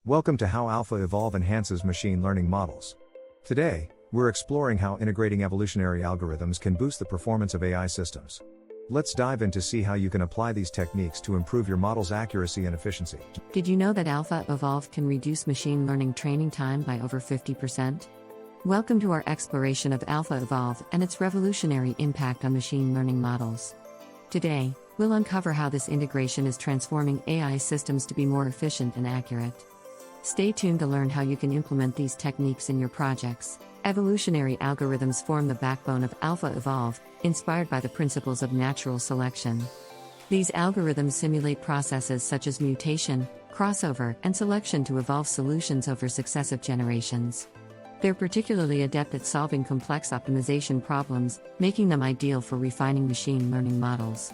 Welcome to how AlphaEvolve enhances machine learning models. Today, we're exploring how integrating evolutionary algorithms can boost the performance of AI systems. Let's dive in to see how you can apply these techniques to improve your model's accuracy and efficiency. Did you know that AlphaEvolve can reduce machine learning training time by over 50%? Welcome to our exploration of AlphaEvolve and its revolutionary impact on machine learning models. Today, we'll uncover how this integration is transforming AI systems to be more efficient and accurate. Stay tuned to learn how you can implement these techniques in your projects. Evolutionary algorithms form the backbone of AlphaEvolve, inspired by the principles of natural selection. These algorithms simulate processes such as mutation, crossover, and selection to evolve solutions over successive generations. They're particularly adept at solving complex optimization problems, making them ideal for refining machine learning models.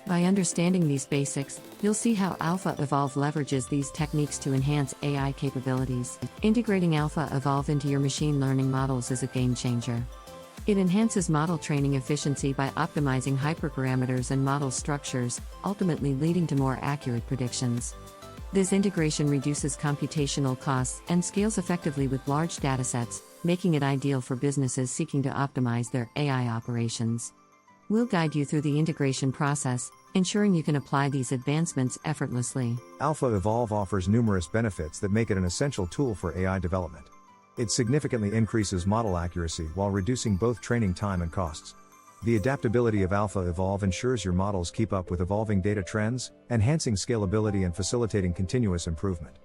By understanding these basics, you'll see how AlphaEvolve leverages these techniques to enhance AI capabilities. Integrating AlphaEvolve into your machine learning models is a game changer. It enhances model training efficiency by optimizing hyperparameters and model structures, ultimately leading to more accurate predictions. This integration reduces computational costs and scales effectively with large datasets, making it ideal for businesses seeking to optimize their AI operations. We'll guide you through the integration process, ensuring you can apply these advancements effortlessly. AlphaEvolve offers numerous benefits that make it an essential tool for AI development. It significantly increases model accuracy while reducing both training time and costs. The adaptability of AlphaEvolve ensures your models keep up with evolving data trends, enhancing scalability and facilitating continuous improvement.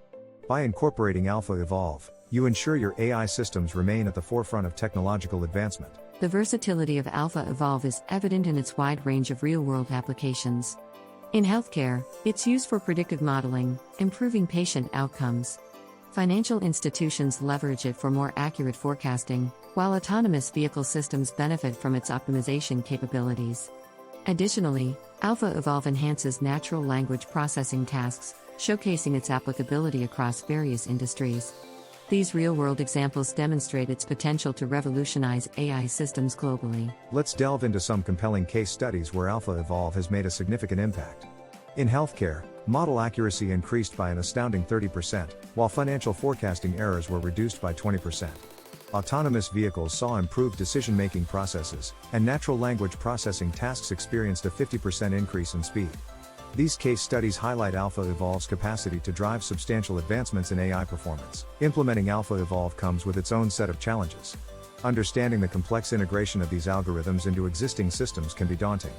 By incorporating AlphaEvolve, you ensure your AI systems remain at the forefront of technological advancement. The versatility of AlphaEvolve is evident in its wide range of real-world applications. In healthcare, it's used for predictive modeling, improving patient outcomes. Financial institutions leverage it for more accurate forecasting, while autonomous vehicle systems benefit from its optimization capabilities. Additionally, AlphaEvolve enhances natural language processing tasks, showcasing its applicability across various industries. These real-world examples demonstrate its potential to revolutionize AI systems globally. Let's delve into some compelling case studies where AlphaEvolve has made a significant impact. In healthcare, model accuracy increased by an astounding 30%, while financial forecasting errors were reduced by 20%. Autonomous vehicles saw improved decision-making processes, and natural language processing tasks experienced a 50% increase in speed. These case studies highlight AlphaEvolve's capacity to drive substantial advancements in AI performance. Implementing AlphaEvolve comes with its own set of challenges. Understanding the complex integration of these algorithms into existing systems can be daunting.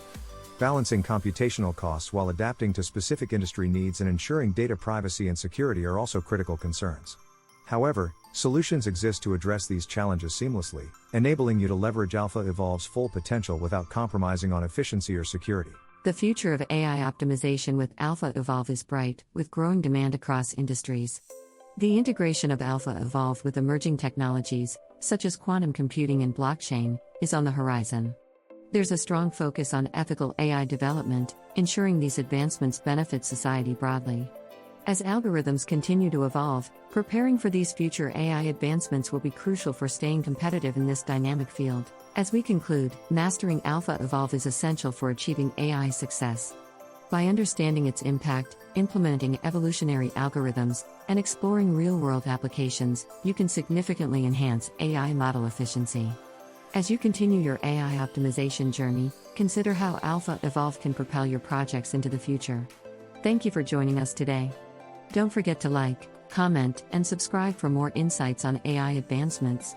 Balancing computational costs while adapting to specific industry needs and ensuring data privacy and security are also critical concerns. However, solutions exist to address these challenges seamlessly, enabling you to leverage AlphaEvolve's full potential without compromising on efficiency or security. The future of AI optimization with AlphaEvolve is bright, with growing demand across industries. The integration of AlphaEvolve with emerging technologies, such as quantum computing and blockchain, is on the horizon. There's a strong focus on ethical AI development, ensuring these advancements benefit society broadly. As algorithms continue to evolve, preparing for these future AI advancements will be crucial for staying competitive in this dynamic field. As we conclude, mastering AlphaEvolve is essential for achieving AI success. By understanding its impact, implementing evolutionary algorithms, and exploring real-world applications, you can significantly enhance AI model efficiency. As you continue your AI optimization journey, consider how AlphaEvolve can propel your projects into the future. Thank you for joining us today. Don't forget to like, comment, and subscribe for more insights on AI advancements.